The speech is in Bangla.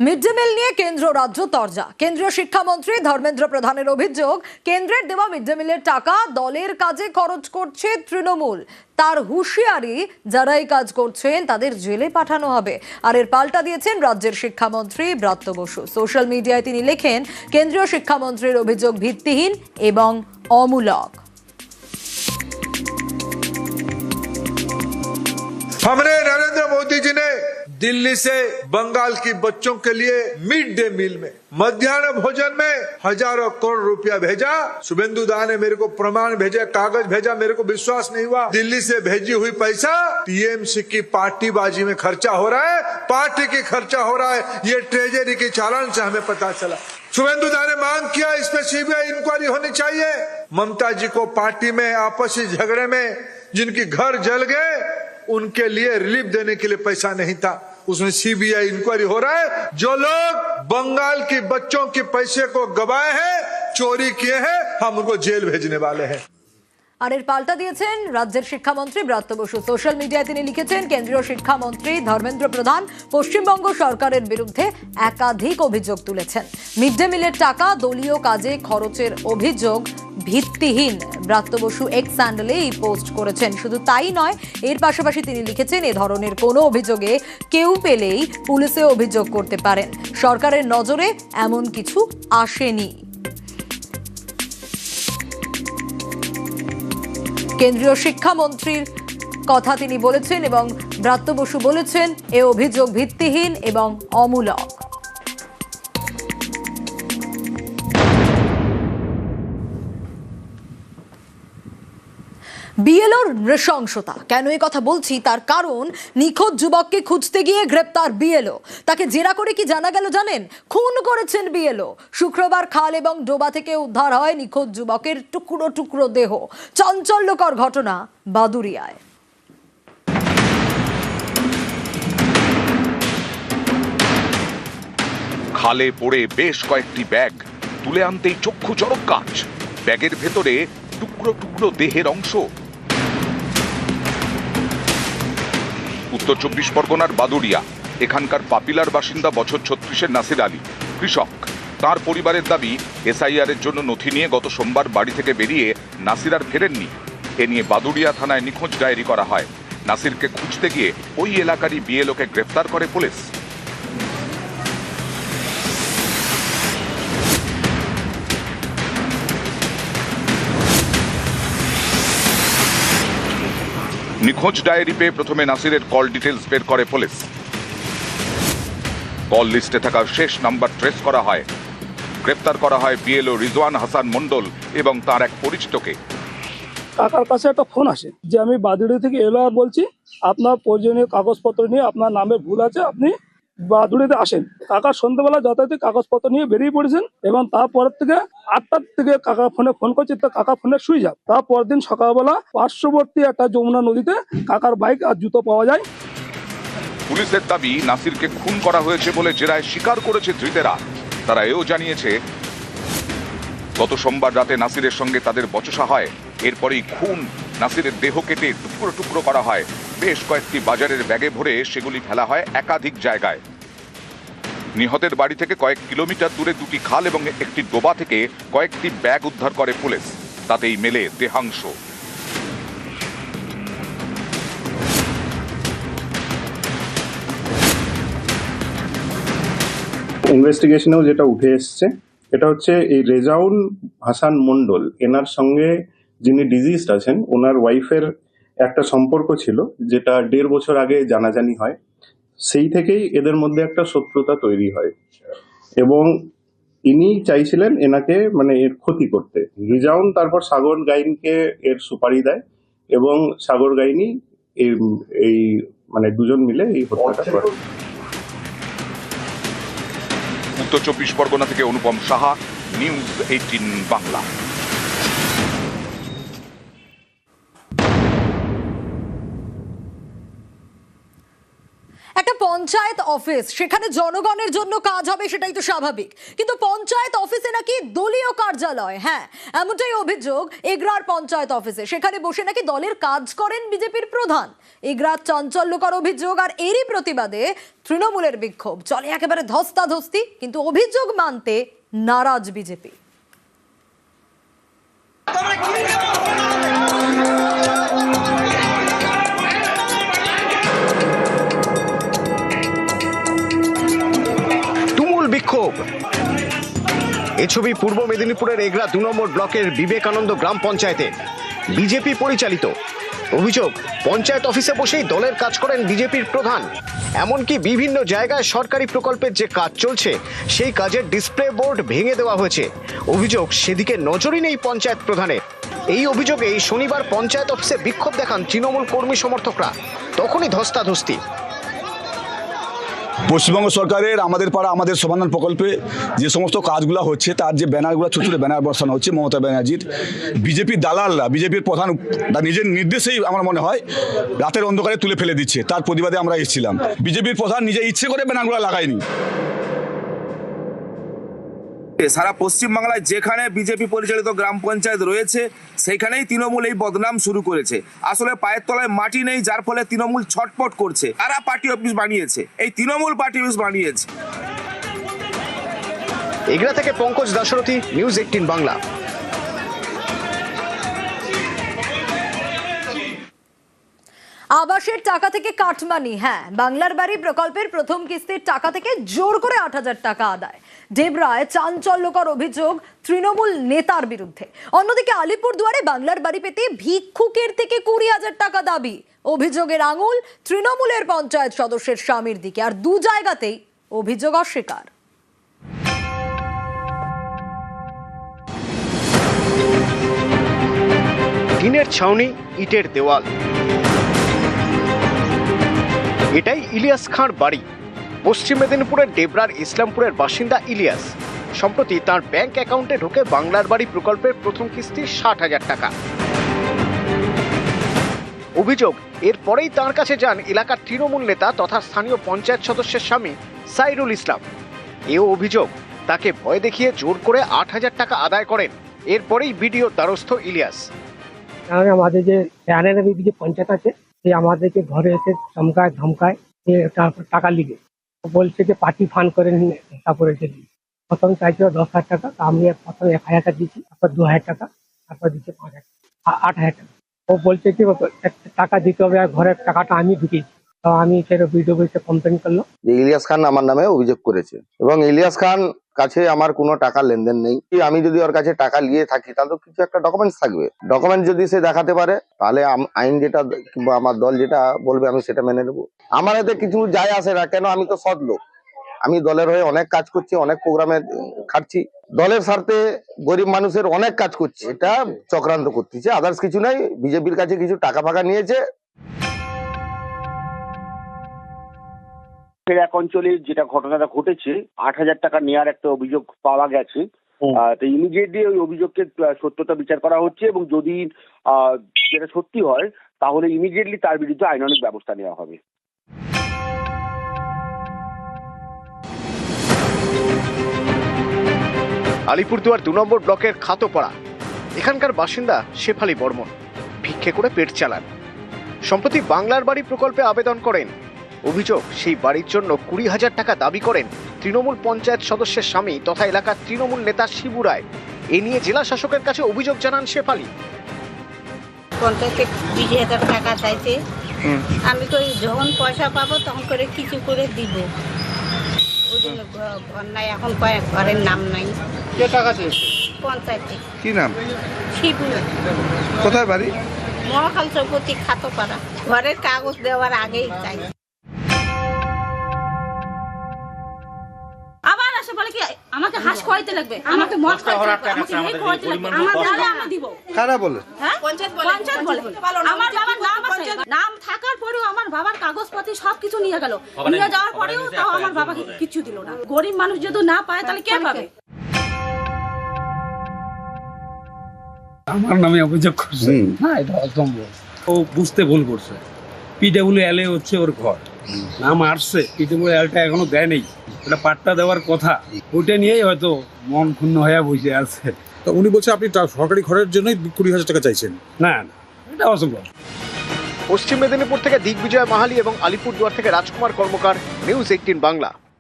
মিড ডে মিল নিয়ে কেন্দ্র রাজ্য তরজা। কেন্দ্রীয় শিক্ষামন্ত্রী ধর্মেন্দ্র প্রধানের অভিযোগ, কেন্দ্রের দেওয়া মিড ডে মিলের টাকা দলের কাজে খরচ করছে তৃণমূল। তার হুঁশিয়ারি, যারা এই কাজ করছেন তাদের জেলে পাঠানো হবে। আর এর পাল্টা দিয়েছেন রাজ্যের শিক্ষামন্ত্রী ব্রাত্য বসু। সোশ্যাল মিডিয়ায় তিনি লেখেন, কেন্দ্রীয় শিক্ষামন্ত্রীর অভিযোগ ভিত্তিহীন এবং অমূলক। हमने नरेंद्र मोदी जी ने दिल्ली से बंगाल की बच्चों के लिए मिड डे मील में मध्याह्न भोजन में हजारों करोड़ रुपया भेजा। शुभेंदु दा ने मेरे को प्रमाण भेजे, कागज भेजा, मेरे को विश्वास नहीं हुआ। दिल्ली से भेजी हुई पैसा टीएमसी की पार्टीबाजी में खर्चा हो रहा है, पार्टी की खर्चा हो रहा है। ये ट्रेजरी के चालान से हमें पता चला। शुभेंदु दा ने मांग किया इस पे सीबीआई इंक्वायरी होनी चाहिए। ममता जी को पार्टी में आपसी झगड़े में जिनकी घर जल गए, उनके लिए रिलीफ देने के लिए पैसा नहीं था, उसमें सीबीआई इंक्वायरी हो रहा है। जो लोग बंगाल के बच्चों के पैसे को गवाए हैं, चोरी किए हैं, हम उनको जेल भेजने वाले हैं। আর এর পাল্টা দিয়েছেন রাজ্যের শিক্ষামন্ত্রী ব্রাত্য বসু। সোশ্যাল মিডিয়ায় তিনি লিখেছেন, কেন্দ্রীয় শিক্ষামন্ত্রী ধর্মেন্দ্র প্রধান পশ্চিমবঙ্গ সরকারের বিরুদ্ধে একাধিক অভিযোগ তুলেছেন। মিড ডে মিলের টাকা দলীয় কাজে খরচের অভিযোগ ভিত্তিহীন। ব্রাত্য বসু এক্স হ্যান্ডেলে এই পোস্ট করেছেন। শুধু তাই নয়, এর পাশাপাশি তিনি লিখেছেন, এ ধরনের কোনো অভিযোগে কেউ পেলেই পুলিশে অভিযোগ করতে পারেন। সরকারের নজরে এমন কিছু আসেনি। কেন্দ্রীয় শিক্ষামন্ত্রীর কথা তিনি বলেছেন এবং ব্রাত্য বসু বলেছেন, এ অভিযোগ ভিত্তিহীন এবং অমূলক। বিএলওর নৃশংসতা। কেন এই কথা বলছি, তার কারণ নিখোঁজ যুবককে খুঁজতে গিয়ে গ্রেপ্তার বিএলও। তাকে জেরা করে কি জানা গেল জানেন? খুন করেছেন বিএলও। শুক্রবার খাল এবং ডোবা থেকে উদ্ধার হয় নিখোঁজ যুবকের টুকরো টুকরো দেহ। চাঞ্চল্যকর ঘটনা বাদুড়িয়ায়। খালে পড়ে বেশ কয়েকটি ব্যাগ তুলে আনতেই চক্ষু চড়ক গাছ। ব্যাগের ভেতরে টুকরো টুকরো দেহের অংশ। উত্তর 24 পরগনার বাদুড়িয়া। এখানকার পাপিলার বাসিন্দা বছর 36-এর নাসির আলী, কৃষক। তার পরিবারের দাবি, এসআইআর এর জন্য নথি নিয়ে গত সোমবার বাড়ি থেকে বেরিয়ে নাসির আর ফেরেননি। এ নিয়ে বাদুড়িয়া থানায় নিখোঁজ ডায়েরি করা হয়। নাসিরকে খুঁজতে গিয়ে ওই এলাকারই বিএলওকে গ্রেফতার করে পুলিশ। নিখোঁজ ডায়েরি পেয়ে প্রথমে নাসিরের কল ডিটেলস বের করে পুলিশ। কল লিস্টে থাকা শেষ নাম্বার ট্রেস করা হয়। গ্রেফতার করা হয় বিএলও রিজওয়ান হাসান মন্ডল এবং তার এক পরিচিতকে। কাকার কাছে একটা ফোন আসে যে আমি বাদুড়ি থেকে এলো আর বলছি আপনার প্রয়োজনীয় কাগজপত্র নিয়ে, আপনার নামে ভুল আছে, আপনি বাদুড়িতে আসেন। কাকা সন্ধ্যাবেলা যথাযথ কাগজপত্র নিয়ে বেরিয়ে পড়েছেন এবং তারপরের থেকে 8টার থেকে কাকা ফোন করছে, তো কাকা ফোনে সুইচ অফ। তারপর দিন সকালবেলা পার্শ্ববর্তী একটা যমুনা নদীতে কাকার বাইক আর জুতো পাওয়া যায়। পুলিশের দাবি, নাসিরকে খুন করা হয়েছে বলে জেরায় স্বীকার করেছে ধৃতেরা। তারা এও জানিয়েছে, গত সোমবার রাতে নাসিরের সঙ্গে তাদের বচসা হয়। এরপরেই খুন। নাসিরের দেহ কেটে টুকরো টুকরো করা হয়। বেশ কয়েকটি বাজারের ব্যাগে ভরে সেগুলি ফেলা হয় একাধিক জায়গায়। নিহতের বাড়ি থেকে কয়েক কিলোমিটার দূরে দুটি খাল এবং একটি ডোবা থেকে কয়েকটি ব্যাগ উদ্ধার করে পুলিশ। তাতেই মেলে দেহাংশ। ইনভেস্টিগেশনেও যেটা উঠে এসছে, এটা হচ্ছে এই রেজাউল হাসান মন্ডল, এনার সঙ্গে যিনি ডিজিজড আছেন, ওনার ওয়াইফের একটা সম্পর্ক ছিল, যেটা 1.5 বছর আগে জানাজানি হয়। সেই থেকেই এদের মধ্যে একটা শত্রুতা তৈরি হয় এবং ইনি চাইছিলেন এনাকে মানে এর ক্ষতি করতে। রিজাউন তারপর সাগর গাইনকে এর সুপারি দেয় এবং সাগর গাইনি এই মানে দুজন মিলে এই হত্যাটা করে। উত্তর 24 পরগনা থেকে অনুপম সাহা, নিউজ 18 বাংলা। একটা পঞ্চায়েত অফিস, সেখানে জনগণের জন্য কাজ হবে, সেটাই তো স্বাভাবিক। কিন্তু পঞ্চায়েত অফিসে নাকি দলীয় কার্যালয়। হ্যাঁ, এমনটাই অভিযোগ এগরার পঞ্চায়েত অফিসে। সেখানে বসে নাকি দলের কাজ করেন বিজেপির প্রধান। এগরার চাঞ্চল্যকর অভিযোগ, আর এরই প্রতিবাদে তৃণমূলের বিক্ষোভ। চলে একেবারে ধস্তাধস্তি, কিন্তু অভিযোগ মানতে নারাজ বিজেপি। তুমুল বিক্ষোভ। এ ছবি পূর্ব মেদিনীপুরের এগরা 2 নম্বর ব্লকের বিবেকানন্দ গ্রাম পঞ্চায়েতে, বিজেপি পরিচালিত। অভিযোগ, পঞ্চায়েত অফিসে বসেই দলের কাজ করেন বিজেপির প্রধান। এমনকি বিভিন্ন জায়গায় সরকারি প্রকল্পের যে কাজ চলছে সেই কাজের ডিসপ্লে বোর্ড ভেঙে দেওয়া হয়েছে। অভিযোগ, সেদিকে নজরই নেই পঞ্চায়েত প্রধানের। এই অভিযোগেই শনিবার পঞ্চায়েত অফিসে বিক্ষোভ দেখান তৃণমূল কর্মী সমর্থকরা। তখনই ধস্তাধস্তি। পশ্চিমবঙ্গ সরকারের আমাদের পাড়া আমাদের সমাধান প্রকল্পে যে সমস্ত কাজগুলো হচ্ছে, তার যে ব্যানারগুলো, ছোট ছোট ব্যানার বসানো হচ্ছে মমতা ব্যানার্জির, বিজেপির দালালরা, বিজেপির প্রধান তার নিজের নির্দেশেই আমার মনে হয় রাতের অন্ধকারে তুলে ফেলে দিচ্ছে। তার প্রতিবাদে আমরা এসেছিলাম। বিজেপির প্রধান নিজে ইচ্ছে করে ব্যানারগুলো লাগায়নি। সারা পশ্চিমবাংলায় যেখানে বিজেপি পরিচালিত গ্রাম পঞ্চায়েত রয়েছে সেখানেই তৃণমূল এই বদনাম শুরু করেছে। আসলে পায়ের তলায় মাটি নেই, যার ফলে তৃণমূল ছটপট করছে। কারা পার্টি অফিস বানিয়েছে? এই তৃণমূল পার্টি অফিস বানিয়েছে। এগরা থেকে পঙ্কজ দাশরথী, নিউজ 18 বাংলা। আবাসের টাকা থেকে কাটমানি। হ্যাঁ, বাংলার বাড়ি প্রকল্পের প্রথম কিস্তির টাকা থেকে জোর করে 8,000 টাকা আদায়। ডেবরায় চাঞ্চল্যকর অভিযোগ তৃণমূল নেতার বিরুদ্ধে। অন্যদিকে আলিপুরদুয়ারে বাংলার বাড়ি পেতে ভিক্ষুকের থেকে 20,000 টাকা দাবি। অভিযোগের আঙুল তৃণমূলের পঞ্চায়েত সদস্যের স্বামীর দিকে, আর দু জায়গাতেই অভিযোগ অস্বীকার। টিনের ছাউনি, ইটের দেওয়াল, এটাই ইলিয়াস খাঁর বাড়ি। পশ্চিম মেদিনীপুরের ডেবরার ইসলামপুরের বাসিন্দা ইলিয়াস সম্প্রতি তার ব্যাংক অ্যাকাউন্টে ঢোকে বাংলার বাড়ি প্রকল্পের প্রথম কিস্তি 60,000 টাকা। অভিযোগ, এরপরেই তার কাছে যান এলাকার তৃণমূল নেতা তথা স্থানীয় পঞ্চায়েত সদস্যের স্বামী সাইরুল ইসলাম। এও অভিযোগ, তাকে ভয় দেখিয়ে জোর করে 8,000 টাকা আদায় করেন। এরপরেই বিডিও দ্বারস্থ ইলিয়াস। আমাদের যে যে পঞ্চায়েত আছে, সে আমাদেরকে ঘরে এসে ধমকায় যে টাকা লিখে বলছে যে পার্টি ফান্ড করে হিসাব করেছে। প্রথম চাইছিল 10,000 টাকা, আমি প্রথমে 1,000 টাকা দিচ্ছি, তারপর 2,000 টাকা, তারপর দিচ্ছে 8,000 টাকা। ও বলছে কি টাকা দিতে হবে, আর ঘরের টাকাটা আমি ঢুকিয়েছি। তো আমি সেটা ভিডিও বসে কমপ্লেন করলো যে ইলিয়াস খান আমার নামে অভিযোগ করেছে, এবং ইলিয়াস খান কাছে আমার কোনো টাকা লেনদেন নেই। আমি যদি ওর কাছে টাকা নিয়ে থাকি তাহলে তো কিছু একটা ডকুমেন্টস থাকবে। ডকুমেন্ট যদি সে দেখাতে পারে তাহলে আইন যেটা কিংবা আমার দল যেটা বলবে আমি সেটা মেনে নেবো। আমার এতে কিছু যায় আসে না, কেন আমি তো সৎ লোক। আমি দলের হয়ে অনেক কাজ করছি, অনেক প্রোগ্রামে খাটছি, দলের স্বার্থে গরিব মানুষের অনেক কাজ করছি। এটা চক্রান্ত করতেছে, আদার্স কিছু নাই। বিজেপির কাছে কিছু টাকা ফাঁকা নিয়েছে। এক অঞ্চলে যেটা ঘটনাটা ঘটেছে, 8,000 টাকা নেওয়ার একটা অভিযোগ পাওয়া গেছে। তো ইমিডিয়েটলি ওই অভিযোগকে সত্যতা বিচার করা হচ্ছে, এবং যদি সেটা সত্যি হয় তাহলে ইমিডিয়েটলি তার বিরুদ্ধে আইনানুগ ব্যবস্থা নেওয়া হবে। আলিপুরদুয়ার 2 নম্বর ব্লকের খাতোপাড়া, এখানকার বাসিন্দা শেফালি বর্মন ভিক্ষে করে পেট চালান। সম্প্রতি বাংলার বাড়ি প্রকল্পে আবেদন করেন। অভিযোগ, সেই বাড়ির জন্য 20,000 টাকা দাবি করেন তৃণমূল পঞ্চায়েত সদস্যের স্বামী তথা এলাকার তৃণমূল নেতা শিবু রায়। এ নিয়ে জেলা শাসকের কাছে অভিযোগ জানান শেফালি। পঞ্চায়েতে 20,000 টাকা চাইছে, আমি তো যখন পয়সা পাবো তখন করে কিছু করে দিব। ওই জন্য ঘর নাই, এখন ঘরের নাম নাই। কে টাকা চেয়েছে? পঞ্চায়েতে। কি নাম? শিবু। কোথায় বাড়ি? মহাখাল চৌপতি, খাতোপাড়া। ঘরের কাগজ দেওয়ার আগেই চাই। আবার আসে বলে কি আমাকে হাঁস খাওয়াইতে লাগবে, আমাকে মদ খাওয়াইতে লাগবে, আমাকে এই খাওয়াইতে লাগবে। আমার দাদা আমি দিব। কারা বলে? হ্যাঁ, পঞ্চায়েত বলে। আমার বাবার নাম আছে, নাম থাকার পরেও আমার বাবার কাগজপত্র সবকিছু নিয়ে গেল। নিয়ে যাওয়ার পরেও তাও আমার বাবাকে কিছু দিল না। গরিব মানুষ যদি না পায় তাহলে কে পাবে? আমার নামে অভিযোগ করছে না, এটা অসম্ভব। ও বুঝতে ভুল করছে। PWL হচ্ছে ওর ঘর, নাম আসছে ইতিমধ্যে এখনো দেয় নেই, এটা পাট্টা দেওয়ার কথা, ওইটা নিয়েই হয়তো মন ক্ষুণ্ণ হয়ে বসে আছে। তো উনি বলছে আপনি সরকারি ঘরের জন্যই 20,000 টাকা চাইছেন। না না, এটা অসম্ভব। পশ্চিম মেদিনীপুর থেকে দিগ্বিজয় মাহালি এবং আলিপুরদুয়ার থেকে রাজকুমার কর্মকার, নিউজ 18 বাংলা।